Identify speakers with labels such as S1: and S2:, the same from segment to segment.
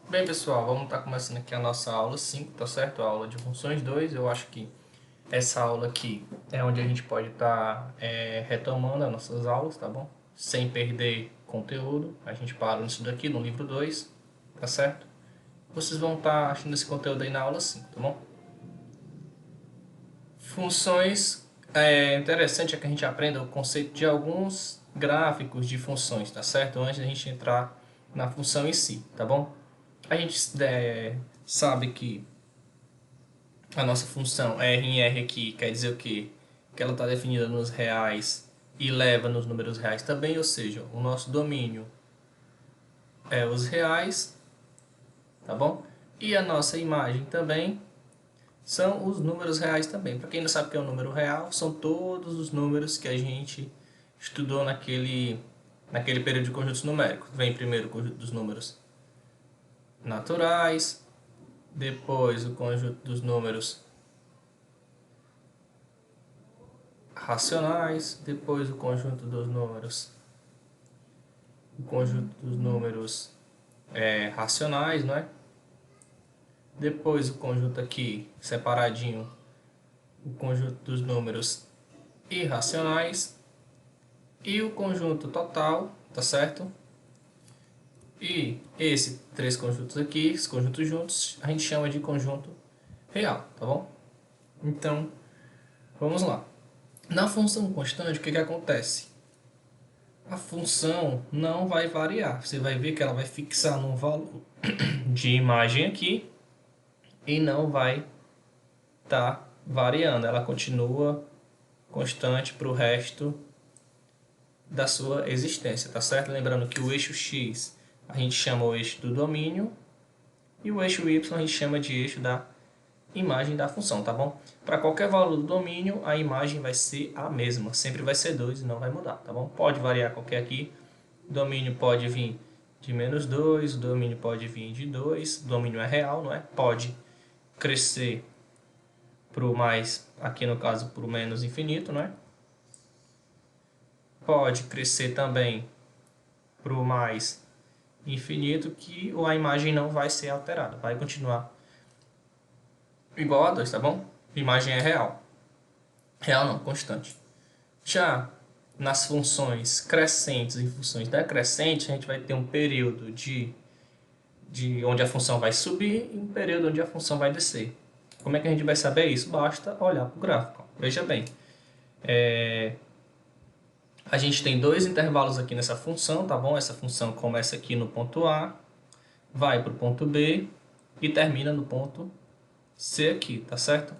S1: Bem, pessoal, vamos estar começando aqui a nossa aula 5, tá certo? A aula de funções 2. Eu acho que essa aula aqui é onde a gente pode estar retomando as nossas aulas, tá bom? Sem perder conteúdo. A gente para nisso daqui no livro 2, tá certo? Vocês vão estar achando esse conteúdo aí na aula 5, tá bom? Funções, é interessante que a gente aprenda o conceito de alguns gráficos de funções, tá certo? Antes da gente entrar na função em si, tá bom? A gente sabe que a nossa função R em R aqui quer dizer o quê? Que ela está definida nos reais e leva nos números reais também, ou seja, o nosso domínio é os reais, tá bom? E a nossa imagem também são os números reais também. Para quem não sabe o que é um número real, são todos os números que a gente estudou naquele período de conjuntos numéricos. Vem primeiro o conjunto dos números naturais, depois o conjunto dos números racionais, depois o conjunto dos números racionais, não é? Depois o conjunto aqui separadinho, o conjunto dos números irracionais e o conjunto total, tá certo? E esses três conjuntos aqui, esses conjuntos juntos, a gente chama de conjunto real, tá bom? Então, vamos lá. Na função constante, o que acontece? A função não vai variar. Você vai ver que ela vai fixar num valor de imagem aqui e não vai estar variando. Ela continua constante para o resto da sua existência, tá certo? Lembrando que o eixo x a gente chama o eixo do domínio e o eixo y a gente chama de eixo da imagem da função, tá bom? Para qualquer valor do domínio, a imagem vai ser a mesma, sempre vai ser 2 e não vai mudar, tá bom? Pode variar qualquer aqui, o domínio pode vir de -2, o domínio pode vir de 2, o domínio é real, não é? Pode crescer para o mais, aqui no caso, para o menos infinito, não é? Pode crescer também para o mais infinito, que a imagem não vai ser alterada, vai continuar igual a 2, tá bom? A imagem é real. Real não, constante. Já nas funções crescentes e funções decrescentes, a gente vai ter um período de onde a função vai subir e um período onde a função vai descer. Como é que a gente vai saber isso? Basta olhar para o gráfico. Veja bem, a gente tem dois intervalos aqui nessa função, tá bom? Essa função começa aqui no ponto A, vai para o ponto B e termina no ponto C aqui, tá certo?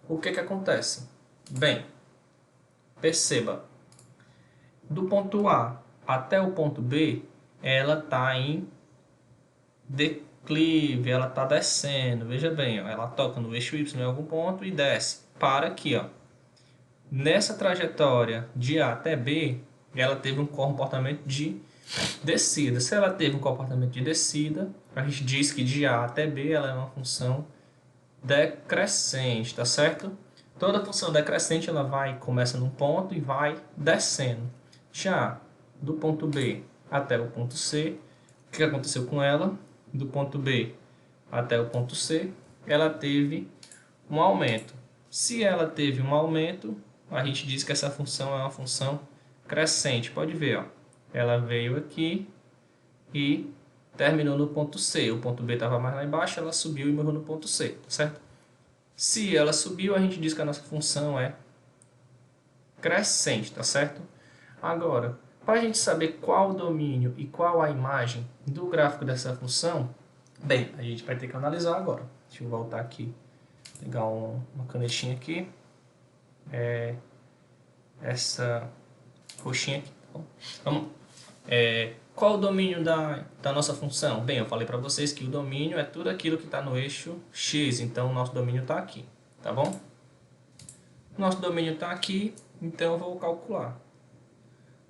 S1: O que acontece? Bem, perceba, do ponto A até o ponto B, ela está em declive, ela está descendo. Veja bem, ó, ela toca no eixo Y em algum ponto e desce. Para aqui, ó. Nessa trajetória de A até B, ela teve um comportamento de descida. Se ela teve um comportamento de descida, a gente diz que de A até B ela é uma função decrescente, tá certo? Toda função decrescente ela começa num ponto e vai descendo. Já do ponto B até o ponto C, o que aconteceu com ela? Do ponto B até o ponto C, ela teve um aumento. Se ela teve um aumento, a gente diz que essa função é uma função crescente. Pode ver, ó. Ela veio aqui e terminou no ponto C. O ponto B estava mais lá embaixo, ela subiu e morreu no ponto C, tá certo? Se ela subiu, a gente diz que a nossa função é crescente, tá certo? Agora, para a gente saber qual o domínio e qual a imagem do gráfico dessa função, bem, a gente vai ter que analisar agora. Deixa eu voltar aqui, pegar uma canetinha aqui. Essa roxinha aqui, tá bom? Vamos. Qual o domínio da nossa função? Bem, eu falei para vocês que o domínio é tudo aquilo que está no eixo x, então o nosso domínio está aqui, tá bom? Nosso domínio está aqui, então eu vou calcular.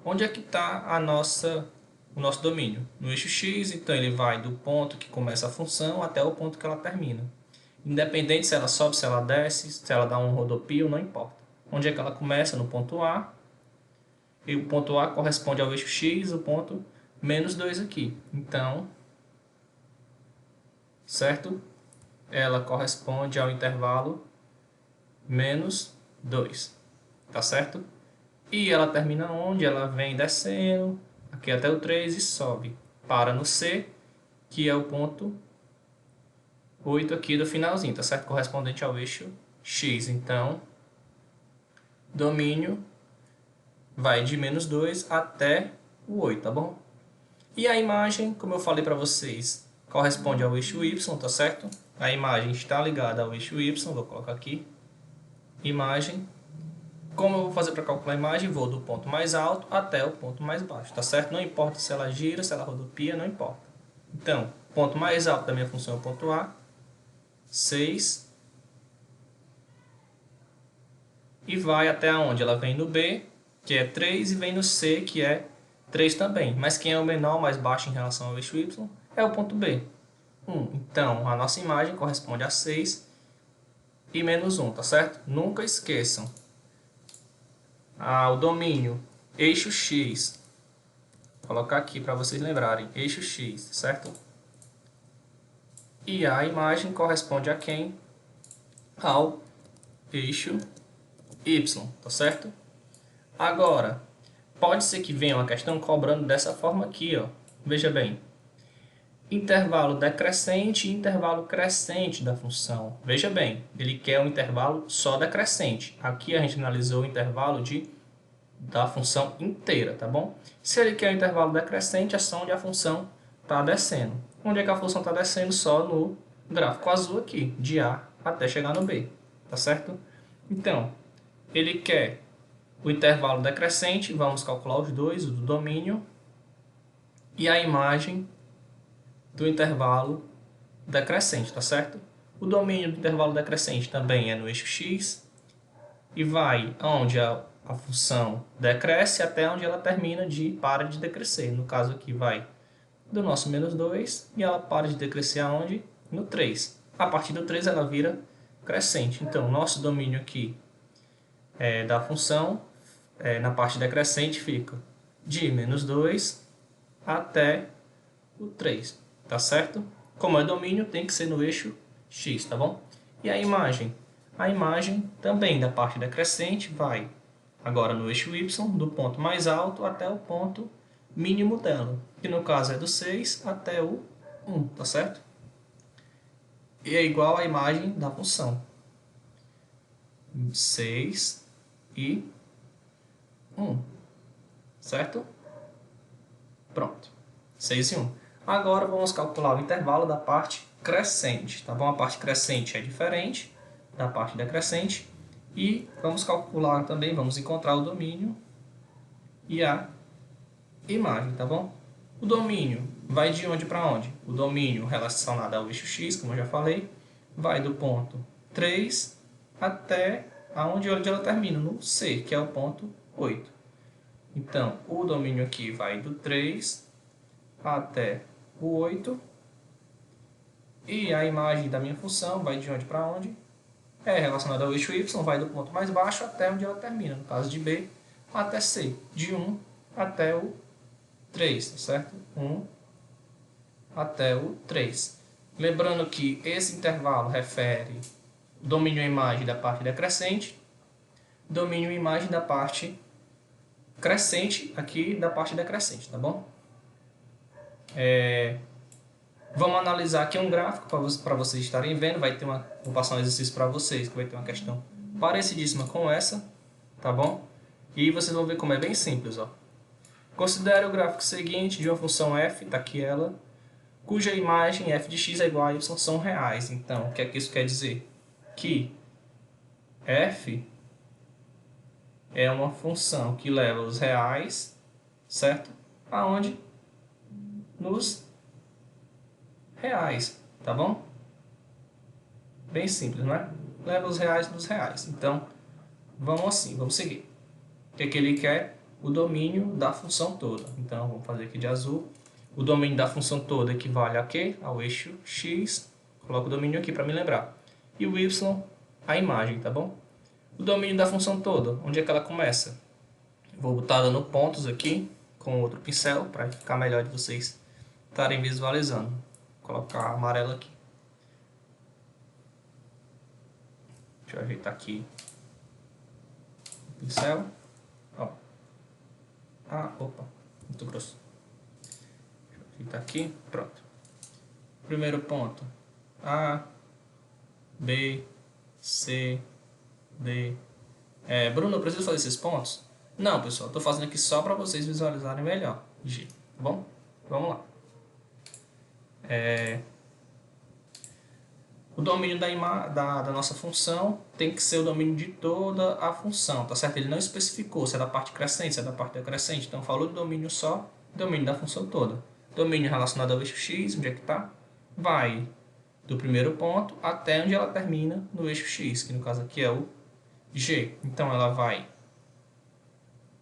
S1: Onde é que está o nosso domínio? No eixo x, então ele vai do ponto que começa a função até o ponto que ela termina. Independente se ela sobe, se ela desce, se ela dá um rodopio, não importa. Onde é que ela começa? No ponto A. E o ponto A corresponde ao eixo x, o ponto -2 aqui. Então, certo? Ela corresponde ao intervalo menos 2, tá certo? E ela termina onde? Ela vem descendo aqui até o 3 e sobe. Para no C, que é o ponto 8 aqui do finalzinho, tá certo? Correspondente ao eixo X. Então, domínio vai de menos 2 até o 8, tá bom? E a imagem, como eu falei para vocês, corresponde ao eixo Y, tá certo? A imagem está ligada ao eixo Y, vou colocar aqui. Imagem. Como eu vou fazer para calcular a imagem? Vou do ponto mais alto até o ponto mais baixo, tá certo? Não importa se ela gira, se ela rodopia, não importa. Então, o ponto mais alto da minha função é o ponto A, 6, e vai até onde? Ela vem no B, que é 3, e vem no C, que é 3 também. Mas quem é o menor, mais baixo em relação ao eixo Y, é o ponto B, 1. Então, a nossa imagem corresponde a 6 e menos 1, tá certo? Nunca esqueçam. O domínio eixo X, vou colocar aqui para vocês lembrarem, eixo X, certo? E a imagem corresponde a quem? Ao eixo Y, tá certo? Agora, pode ser que venha uma questão cobrando dessa forma aqui, ó. Veja bem, intervalo decrescente e intervalo crescente da função. Veja bem, ele quer um intervalo só decrescente. Aqui a gente analisou o intervalo da função inteira, tá bom? Se ele quer um intervalo decrescente, é só onde a função está descendo. Onde é que a função está descendo? Só no gráfico azul aqui, de A até chegar no B, tá certo? Então, ele quer o intervalo decrescente, vamos calcular os dois, o do domínio e a imagem do intervalo decrescente, tá certo? O domínio do intervalo decrescente também é no eixo X e vai onde a função decresce até onde ela termina para de decrescer. No caso aqui vai do nosso menos 2 e ela para de decrescer aonde? No 3. A partir do 3 ela vira crescente. Então, nosso domínio aqui da função na parte decrescente fica de menos 2 até o 3, tá certo? Como é domínio, tem que ser no eixo X, tá bom? E a imagem? A imagem também da parte decrescente vai agora no eixo Y, do ponto mais alto até o ponto mínimo dela, que no caso é do 6 até o 1, tá certo? E é igual à imagem da função. 6 e 1, certo? Pronto, 6 e 1. Agora vamos calcular o intervalo da parte crescente, tá bom? A parte crescente é diferente da parte decrescente. E vamos calcular também, vamos encontrar o domínio e a imagem, tá bom? O domínio vai de onde para onde? O domínio relacionado ao eixo X, como eu já falei, vai do ponto 3 até onde ela termina, no C, que é o ponto 8. Então, o domínio aqui vai do 3 até o 8. E a imagem da minha função vai de onde para onde? É relacionada ao eixo Y, vai do ponto mais baixo até onde ela termina. No caso de B, até C. De 1 até o 3, tá certo? 1 até o 3. Lembrando que esse intervalo refere domínio e imagem da parte decrescente, domínio e imagem da parte crescente aqui da parte decrescente, tá bom? Vamos analisar aqui um gráfico para vocês estarem vendo. Vou passar um exercício para vocês, que vai ter uma questão parecidíssima com essa, tá bom? E vocês vão ver como é bem simples, ó. Considere o gráfico seguinte de uma função f, tá aqui ela, cuja imagem f de x é igual a y são reais. Então, o que é que isso quer dizer? Que f é uma função que leva os reais, certo? Aonde? Nos reais, tá bom? Bem simples, não é? Leva os reais nos reais. Então, vamos seguir. O que é que ele quer? O domínio da função toda. Então, vamos fazer aqui de azul. O domínio da função toda equivale a quê? Ao eixo X. Coloco o domínio aqui para me lembrar. E o Y, a imagem, tá bom? O domínio da função toda, onde é que ela começa? Vou botar dando pontos aqui com outro pincel para ficar melhor de vocês estarem visualizando. Vou colocar amarelo aqui. Deixa eu ajeitar aqui o pincel. Ó. Ah, opa, muito grosso. Deixa eu ajeitar aqui, pronto. Primeiro ponto, A, B, C, D. Bruno, eu preciso fazer esses pontos? Não, pessoal, estou fazendo aqui só para vocês visualizarem melhor. G, tá bom? Vamos lá. O domínio da nossa função tem que ser o domínio de toda a função, tá certo? Ele não especificou se é da parte crescente, se é da parte decrescente. Então, falou de domínio só, domínio da função toda. Domínio relacionado ao eixo x, onde é que está? Vai do primeiro ponto até onde ela termina no eixo x, que no caso aqui é o g. Então, ela vai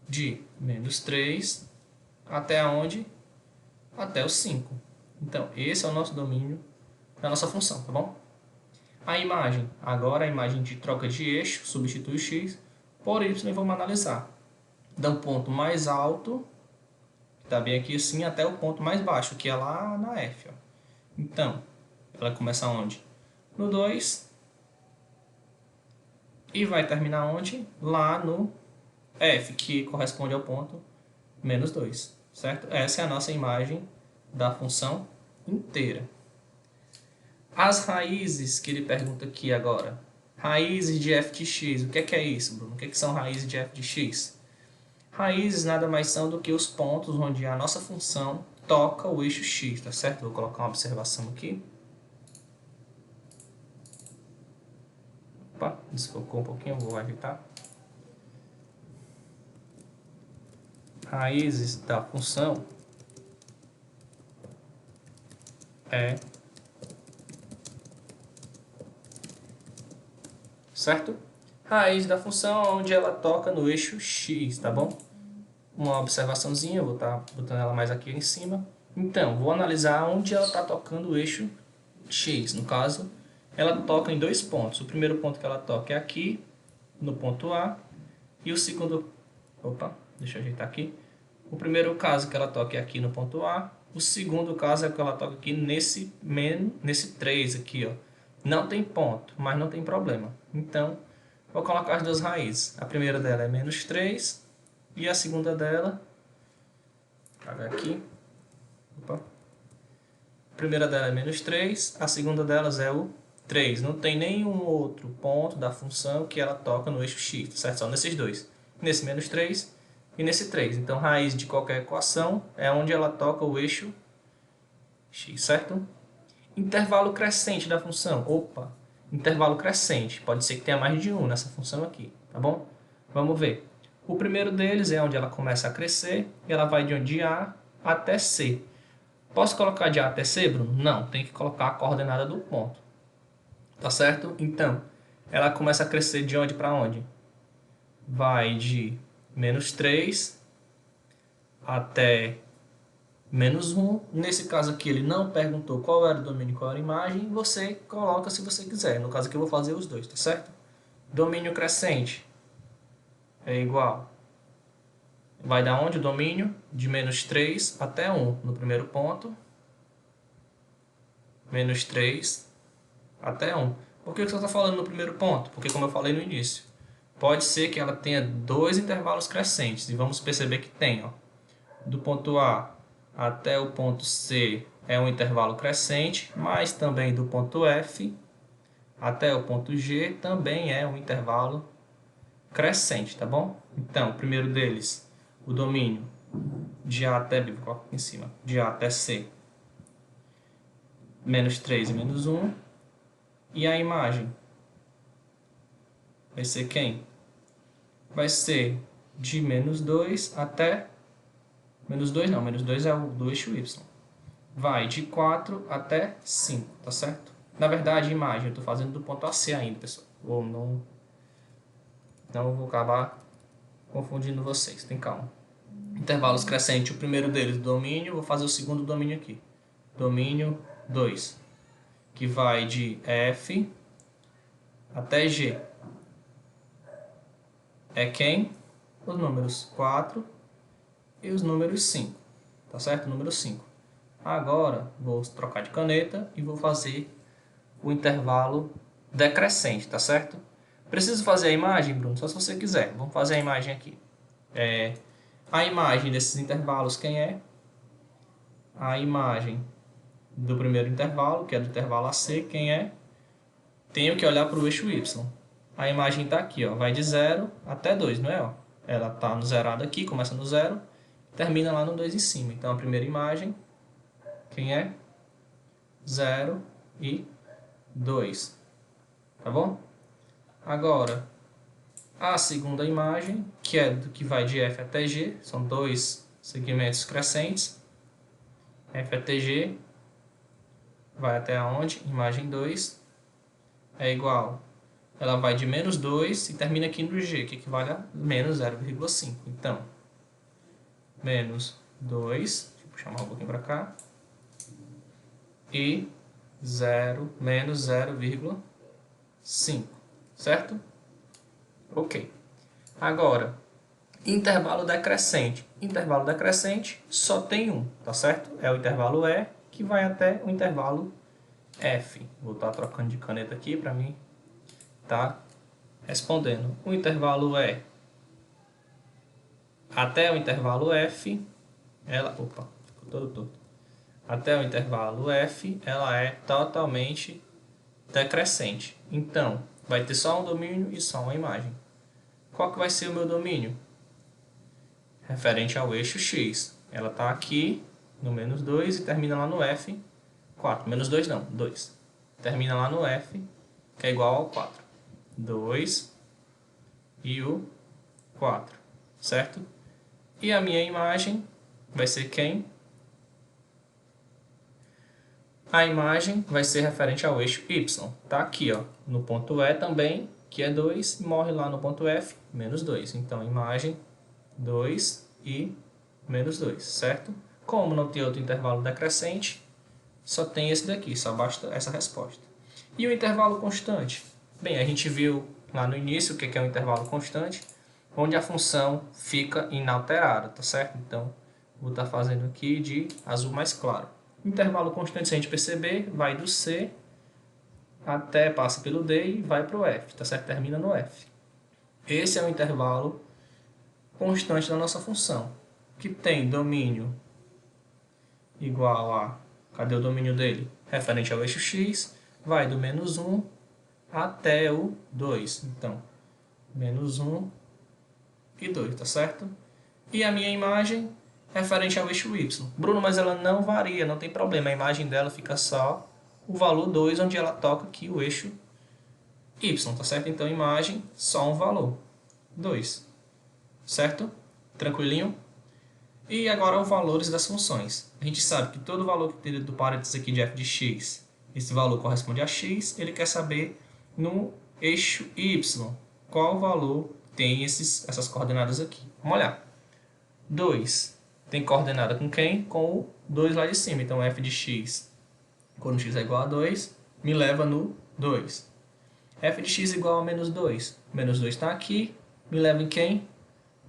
S1: de menos 3 até onde? Até o 5. Então, esse é o nosso domínio da nossa função, tá bom? A imagem, agora a imagem de troca de eixo, substitui o x por y e vamos analisar. Do ponto mais alto, que está bem aqui assim, até o ponto mais baixo, que é lá na F. Ó. Então, ela começa onde? No 2 e vai terminar onde? Lá no F, que corresponde ao ponto menos 2, certo? Essa é a nossa imagem da função inteira. As raízes que ele pergunta aqui agora. Raízes de f de x. O que é isso, Bruno? O que são raízes de f de x? Raízes nada mais são do que os pontos onde a nossa função toca o eixo x, tá certo? Vou colocar uma observação aqui. Opa, desfocou um pouquinho, vou ajeitar. Raízes da função certo? Raiz da função onde ela toca no eixo x, tá bom? Uma observaçãozinha, eu vou estar botando ela mais aqui em cima. Então, vou analisar onde ela está tocando o eixo x. No caso, ela toca em dois pontos. O primeiro ponto que ela toca é aqui, no ponto A. E o segundo... Opa, deixa eu ajeitar aqui. O primeiro caso que ela toca é aqui no ponto A. O segundo caso é que ela toca aqui nesse 3 aqui, ó. Não tem ponto, mas não tem problema. Então, vou colocar as duas raízes. A primeira dela é menos 3 e a segunda dela... Vou apagar aqui. Opa. A primeira dela é menos 3, a segunda delas é o 3. Não tem nenhum outro ponto da função que ela toca no eixo x, certo? Só nesses dois. Nesse menos 3 e nesse 3. Então, raiz de qualquer equação é onde ela toca o eixo x, certo? Intervalo crescente da função. Opa, intervalo crescente. Pode ser que tenha mais de um nessa função aqui, tá bom? Vamos ver. O primeiro deles é onde ela começa a crescer. E ela vai de onde? De A até C. Posso colocar de A até C, Bruno? Não, tem que colocar a coordenada do ponto. Tá certo? Então, ela começa a crescer de onde para onde? Vai de menos 3 até menos 1. Nesse caso aqui, ele não perguntou qual era o domínio e qual era a imagem. Você coloca se você quiser. No caso aqui, eu vou fazer os dois, tá certo? Domínio crescente é igual. Vai dar onde o domínio? De menos 3 até 1 no primeiro ponto. Menos 3 até 1. Por que você está falando no primeiro ponto? Porque, como eu falei no início, pode ser que ela tenha dois intervalos crescentes. E vamos perceber que tem. Ó. Do ponto A até o ponto C é um intervalo crescente, mas também do ponto F até o ponto G também é um intervalo crescente, tá bom? Então, o primeiro deles, o domínio de A até B, vou colocar aqui em cima, de A até C, menos 3 e menos 1. E a imagem vai ser quem? Vai ser de menos 2 até... Menos 2 não, menos 2 é o do eixo Y. Vai de 4 até 5, tá certo? Na verdade, imagem, eu estou fazendo do ponto a C ainda, pessoal. Ou não vou acabar confundindo vocês, tem calma. Intervalos crescentes, o primeiro deles, domínio, vou fazer o segundo domínio aqui. Domínio 2, que vai de F até G. É quem? Os números 4 e os números 5, tá certo? Número 5. Agora, vou trocar de caneta e vou fazer o intervalo decrescente, tá certo? Preciso fazer a imagem, Bruno? Só se você quiser. Vamos fazer a imagem aqui. A imagem desses intervalos, quem é? A imagem do primeiro intervalo, que é do intervalo AC, quem é? Tenho que olhar para o eixo Y. A imagem está aqui, ó, vai de 0 até 2, não é? Ó? Ela está no zerado aqui, começa no 0, termina lá no 2 em cima. Então, a primeira imagem, quem é? 0 e 2. Tá bom? Agora, a segunda imagem, que é do que vai de F até G, são dois segmentos crescentes. F até G vai até aonde? Imagem 2 é igual, ela vai de menos 2 e termina aqui no G, que equivale a menos 0,5. Então, menos 2, deixa eu puxar mais um pouquinho para cá, e menos 0,5, certo? Ok. Agora, intervalo decrescente. Intervalo decrescente só tem um, tá certo? É o intervalo E, que vai até o intervalo F. Vou estar trocando de caneta aqui para mim tá respondendo. O intervalo E até o intervalo F, ficou todo torto. Até o intervalo F, ela é totalmente decrescente. Então, vai ter só um domínio e só uma imagem. Qual que vai ser o meu domínio? Referente ao eixo X. Ela está aqui no menos 2 e termina lá no F, 4. Menos 2 não, 2. Termina lá no F, que é igual ao 4. 2 e o 4, certo? E a minha imagem vai ser quem? A imagem vai ser referente ao eixo Y. Tá aqui, ó, no ponto E também, que é 2, e morre lá no ponto F, menos 2. Então, imagem 2 e menos 2, certo? Como não tem outro intervalo decrescente, só tem esse daqui, só basta essa resposta. E o intervalo constante? Bem, a gente viu lá no início o que é um intervalo constante, onde a função fica inalterada, tá certo? Então, vou estar fazendo aqui de azul mais claro. Intervalo constante, se a gente perceber, vai do C até, passa pelo D e vai para o F, tá certo? Termina no F. Esse é o intervalo constante da nossa função, que tem domínio igual a, cadê o domínio dele? Referente ao eixo X, vai do menos 1 até o 2. Então, menos 1 e 2, tá certo? E a minha imagem referente ao eixo Y. Bruno, mas ela não varia, não tem problema. A imagem dela fica só o valor 2, onde ela toca aqui o eixo Y, tá certo? Então, imagem, só um valor, 2. Certo? Tranquilinho? E agora os valores das funções. A gente sabe que todo valor que tem do parênteses aqui de f de x, esse valor corresponde a x, ele quer saber no eixo y, qual valor tem essas coordenadas aqui. Vamos olhar. 2 tem coordenada com quem? Com o 2 lá de cima. Então, f de x, quando x é igual a 2, me leva no 2. F de x igual a menos 2. Menos 2 está aqui, me leva em quem?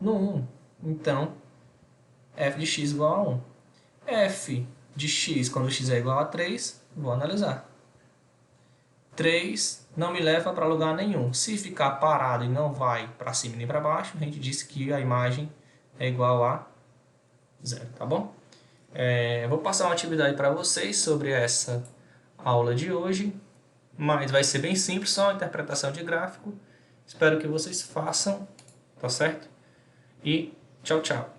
S1: No 1. Então, f de x igual a 1. F de x, quando x é igual a 3, vou analisar. 3 não me leva para lugar nenhum. Se ficar parado e não vai para cima nem para baixo, a gente disse que a imagem é igual a 0, tá bom? Vou passar uma atividade para vocês sobre essa aula de hoje, mas vai ser bem simples, só uma interpretação de gráfico. Espero que vocês façam, tá certo? E tchau, tchau!